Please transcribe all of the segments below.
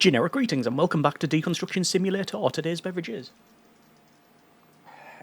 Generic greetings and welcome back to Deconstruction Simulator, or today's Beverage is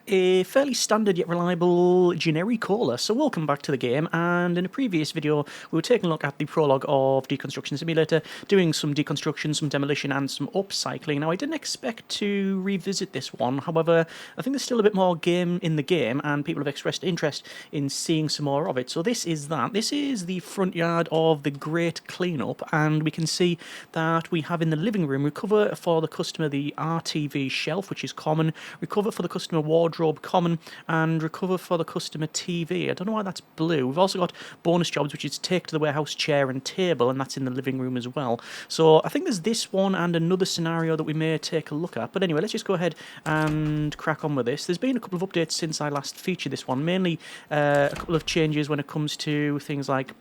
a fairly standard yet reliable generic caller. So welcome back to the game, and in a previous video we were taking a look at the prologue of Deconstruction Simulator, doing some deconstruction, some demolition and some upcycling. Now I didn't expect to revisit this one, however I think there's still a bit more game in the game and people have expressed interest in seeing some more of it. So this is that. This is the front yard of the Great Cleanup, and we can see that we have in the living room recover for the customer the RTV shelf, which is common, recover for the customer wardrobe, common, and recover for the customer TV. I don't know why that's blue. We've also got bonus jobs, which is take to the warehouse chair and table, and that's in the living room as well. So I think there's this one and another scenario that we may take a look at. But anyway, let's just go ahead and crack on with this. There's been a couple of updates since I last featured this one, mainly a couple of changes when it comes to things like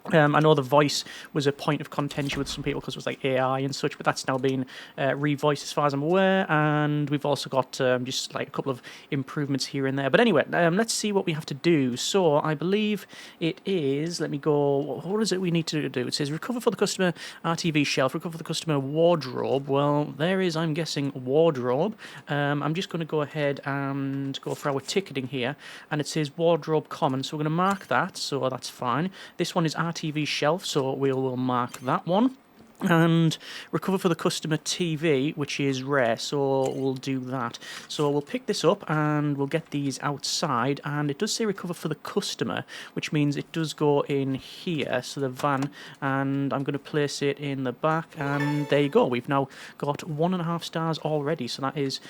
I know the voice was a point of contention with some people because it was like AI and such, but that's now been revoiced as far as I'm aware, and we've also got just like a couple of improvements here and there. But anyway, let's see what we have to do. So I believe it is, let me go, what is it we need to do? It says recover for the customer RTV shelf, recover for the customer wardrobe. Well, there is, I'm guessing, wardrobe. I'm just going to go ahead and go for our ticketing here, and it says wardrobe common, so we're going to mark that, so that's fine. This one is RTV shelf, so we'll mark that one. And recover for the customer TV, which is rare, so we'll do that. So we'll pick this up and we'll get these outside, and it does say recover for the customer, which means it does go in here, so the van, and I'm going to place it in the back, and there you go. We've now got 1.5 stars already, so that is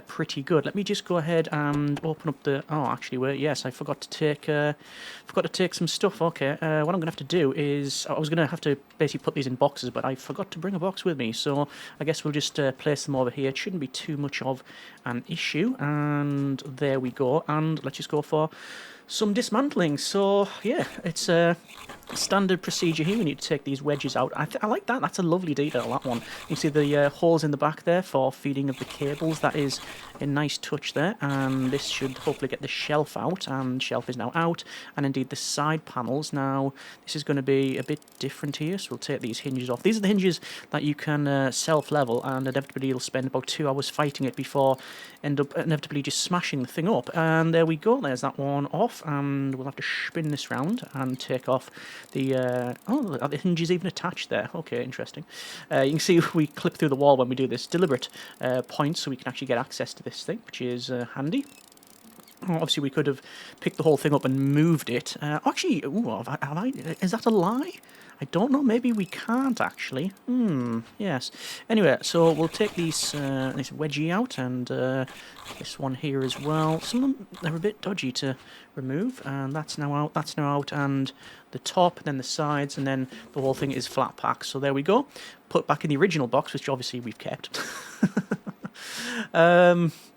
pretty good. Let me just go ahead and open up the, oh actually wait, yes, I forgot to take some stuff. Okay, what I'm going to have to do is, I was going to have to basically put these in boxes, but I forgot to bring a box with me, so I guess we'll just place them over here. It shouldn't be too much of an issue, and there we go. And let's just go for some dismantling. So yeah, it's a standard procedure here. We need to take these wedges out. I like that. That's a lovely detail, that one. You see the holes in the back there for feeding of the cables. That is a nice touch there, and this should hopefully get the shelf out, and shelf is now out, and indeed the side panels. Now this is going to be a bit different here, so we'll take these hinges off. These are the hinges that you can self-level, and inevitably you'll spend about 2 hours fighting it before end up inevitably just smashing the thing up. And there we go, there's that one off, and we'll have to spin this round and take off the oh, are the hinges even attached there? Okay, interesting. You can see we clip through the wall when we do this. Deliberate points, so we can actually get access to this thing, which is handy. Obviously, we could have picked the whole thing up and moved it. Actually, ooh, is that a lie? I don't know. Maybe we can't actually. Yes. Anyway, so we'll take these this wedgie out, and this one here as well. Some of them, they're a bit dodgy to remove, and that's now out. That's now out, and the top, and then the sides, and then the whole thing is flat pack. So there we go. Put back in the original box, which obviously we've kept.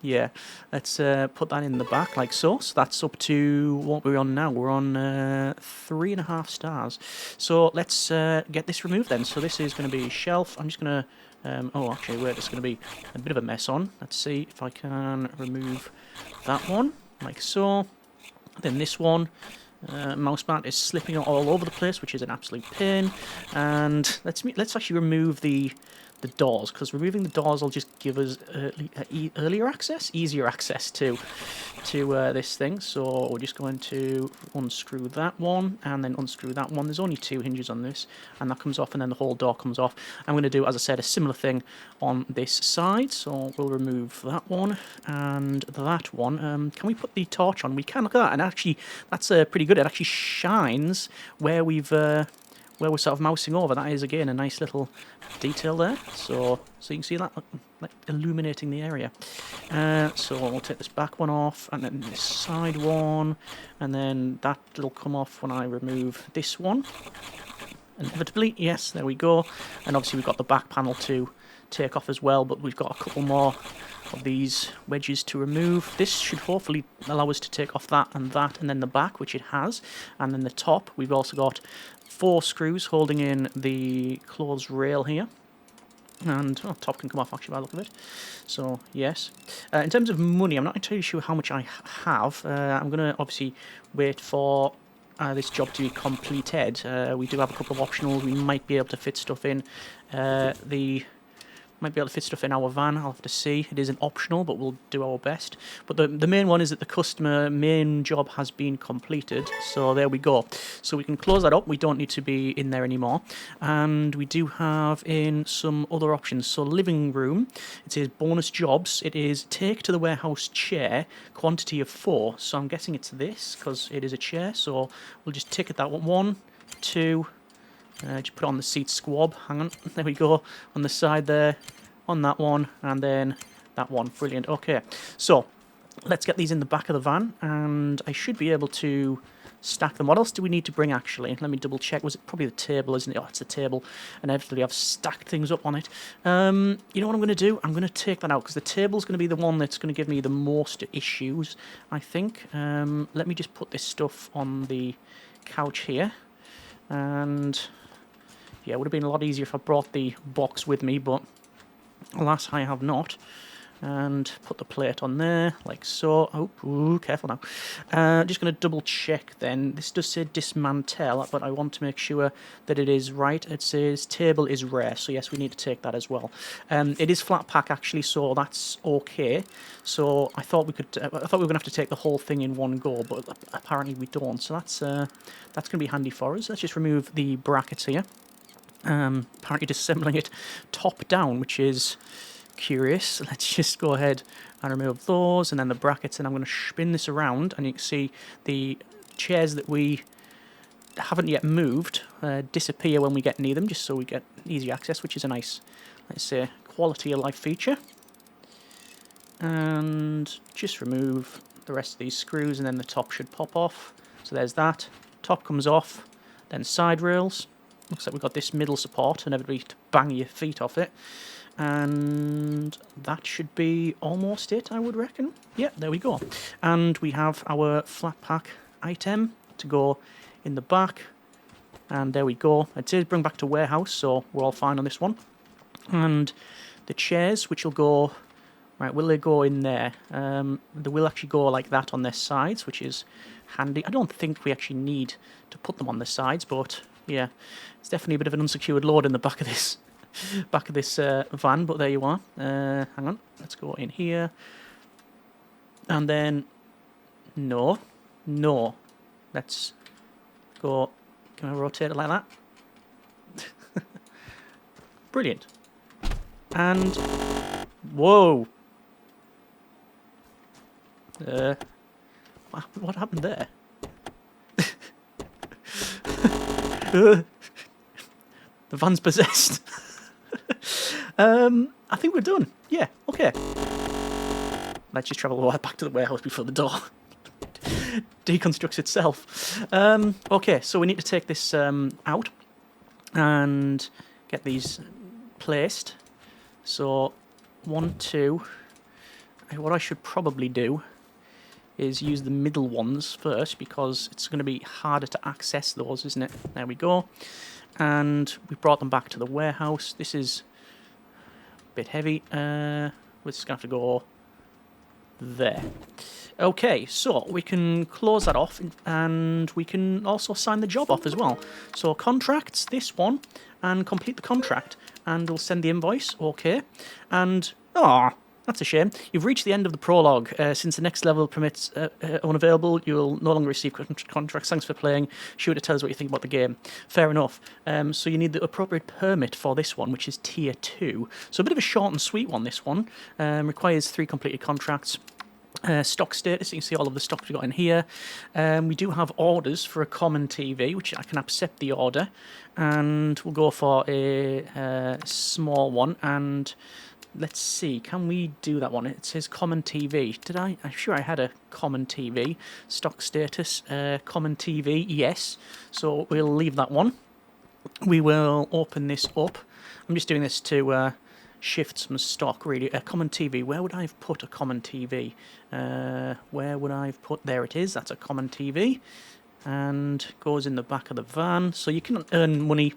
Yeah, let's put that in the back like so. So that's up to what we're on now. We're on 3.5 stars. So let's get this removed then. So this is going to be shelf. I'm just going to oh actually wait, there's going to be a bit of a mess on. Let's see if I can remove that one like so. Then this one, mouse mat is slipping all over the place, which is an absolute pain. And let's actually remove the doors, because removing the doors will just give us easier access to this thing. So we're just going to unscrew that one and then unscrew that one. There's only 2 hinges on this, and that comes off, and then the whole door comes off. I'm going to do, as I said, a similar thing on this side. So we'll remove that one and that one. Can we put the torch on? We can. Look at that, and actually that's pretty good. It actually shines where where we're sort of mousing over. That is again a nice little detail there. So you can see that like illuminating the area. So we'll take this back one off, and then this side one, and then that'll come off when I remove this one. Inevitably, yes, there we go. And obviously we've got the back panel to take off as well, but we've got a couple more of these wedges to remove. This should hopefully allow us to take off that, and then the back, which it has, and then the top. We've also got 4 screws holding in the clothes rail here, and top can come off actually by the look of it. So yes, in terms of money, I'm not entirely sure how much I have. I'm going to obviously wait for this job to be completed. We do have a couple of optionals. We might be able to fit stuff in. The Might be able to fit stuff in our van, I'll have to see. It isn't optional, but we'll do our best. But the main one is that the customer main job has been completed. So there we go. So we can close that up. We don't need to be in there anymore. And we do have in some other options. So living room, it says bonus jobs. It is take to the warehouse chair, quantity of 4. So I'm guessing it's this, because it is a chair. So we'll just ticket that one. 1, 2... just put it on the seat squab. Hang on. There we go. On the side there. On that one. And then that one. Brilliant. Okay. So, let's get these in the back of the van. And I should be able to stack them. What else do we need to bring, actually? Let me double check. Was it probably the table, isn't it? Oh, it's the table. And evidently I've stacked things up on it. You know what I'm going to do? I'm going to take that out, because the table's going to be the one that's going to give me the most issues, I think. Let me just put this stuff on the couch here. And... yeah, it would have been a lot easier if I brought the box with me, but alas, I have not. And put the plate on there, like so. Oh, ooh, careful now. Just going to double check then. This does say dismantle, but I want to make sure that it is right. It says table is rare, so yes, we need to take that as well. It is flat pack actually, so that's okay. So I thought we could. I thought we were going to have to take the whole thing in one go, but apparently we don't. So that's going to be handy for us. Let's just remove the brackets here. Apparently disassembling it top down, which is curious. Let's just go ahead and remove those, and then the brackets, and I'm going to spin this around, and you can see the chairs that we haven't yet moved disappear when we get near them, just so we get easy access, which is a nice, let's say, quality of life feature. And just remove the rest of these screws, and then the top should pop off. So there's that. Top comes off, then side rails. Looks like we've got this middle support and everybody to bang your feet off it. And that should be almost it, I would reckon. Yeah, there we go. And we have our flat pack item to go in the back. And there we go. It says bring back to warehouse, so we're all fine on this one. And the chairs, which will go... right, will they go in there? They will actually go like that on their sides, which is handy. I don't think we actually need to put them on the sides, but... yeah, it's definitely a bit of an unsecured load in the back of this van, but there you are. Hang on, let's go in here. And then, no. Let's go, can I rotate it like that? Brilliant. And, whoa. What happened there? The van's possessed. I think we're done. Yeah, okay. Let's just travel right back to the warehouse before the door deconstructs itself. Okay, so we need to take this out and get these placed. So, 1, 2. What I should probably do is use the middle ones first, because it's going to be harder to access those, isn't it? There we go. And we brought them back to the warehouse. This is a bit heavy. We're just going to have to go there. Okay, so we can close that off, and we can also sign the job off as well. So contracts, this one, and complete the contract. And we'll send the invoice, okay. And, that's a shame. You've reached the end of the prologue. Since the next level permits unavailable, you'll no longer receive contracts. Thanks for playing. Sure to tell us what you think about the game. Fair enough. So you need the appropriate permit for this one, which is Tier 2. So a bit of a short and sweet one, this one. Requires 3 completed contracts. Stock status, you can see all of the stock we've got in here. We do have orders for a common TV, which I can accept the order. And we'll go for a small one. And... let's see, can we do that one? It says common TV. I'm sure I had a common TV. Stock status, common TV, yes. So we'll leave that one. We will open this up. I'm just doing this to shift some stock, really. A common TV, where would I have put a common TV? Where would I have put, there it is, that's a common TV. And goes in the back of the van. So you can earn money,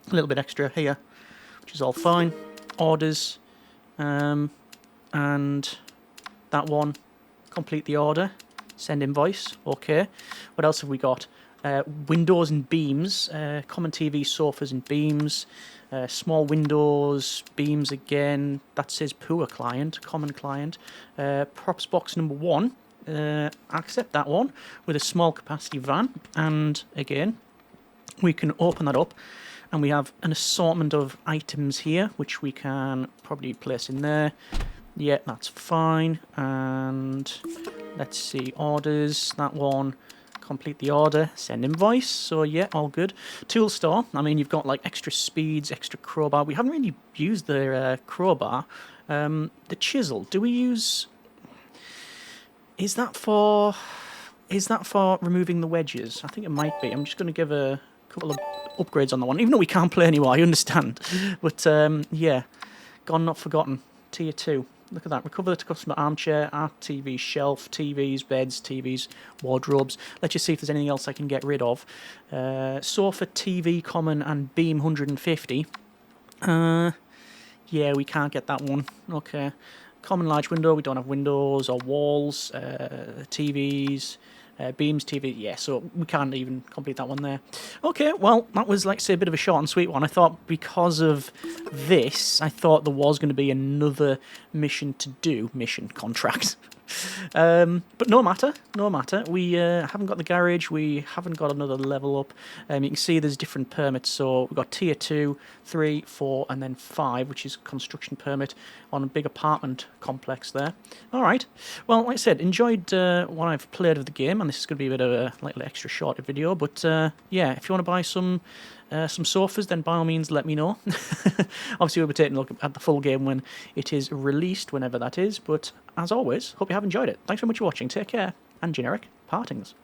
a little bit extra here, which is all fine. Orders. And that one, complete the order, send invoice, okay. What else have we got? windows and beams, common TV, sofas and beams, small windows, beams again, that says poor client, common client, props box number 1, accept that one, with a small capacity van, and again, we can open that up, and we have an assortment of items here, which we can probably place in there. Yeah, that's fine, and let's see, orders, that one, complete the order, send invoice, so yeah, all good. Tool store, I mean, you've got like extra speeds, extra crowbar. We haven't really used the crowbar. The chisel, do we use... Is that for removing the wedges? I think it might be. I'm just going to give a couple of upgrades on that one, even though we can't play anymore, I understand. But yeah, gone not forgotten, tier 2. Look at that. Recover the customer armchair, art TV shelf, TVs, beds, TVs, wardrobes. Let's just see if there's anything else I can get rid of. Sofa, TV, common, and beam 150. Yeah, we can't get that one. Okay. Common large window. We don't have windows or walls. TVs. Beams, TV, yeah, so we can't even complete that one there. Okay, well, that was, like I say, a bit of a short and sweet one. I thought because of this, I thought there was going to be another mission to do, contract. But no matter, we haven't got the garage, we haven't got another level up. You can see there's different permits, so we've got tier 2, 3, 4, and then 5, which is construction permit on a big apartment complex there. Alright, well, like I said, enjoyed what I've played of the game, and this is going to be a bit of a like, extra shorter video, but yeah, if you want to buy some sofas, then by all means let me know. Obviously we'll be taking a look at the full game when it is released, whenever that is, but as always, hope you have enjoyed it. Thanks very much for watching, take care, and generic partings.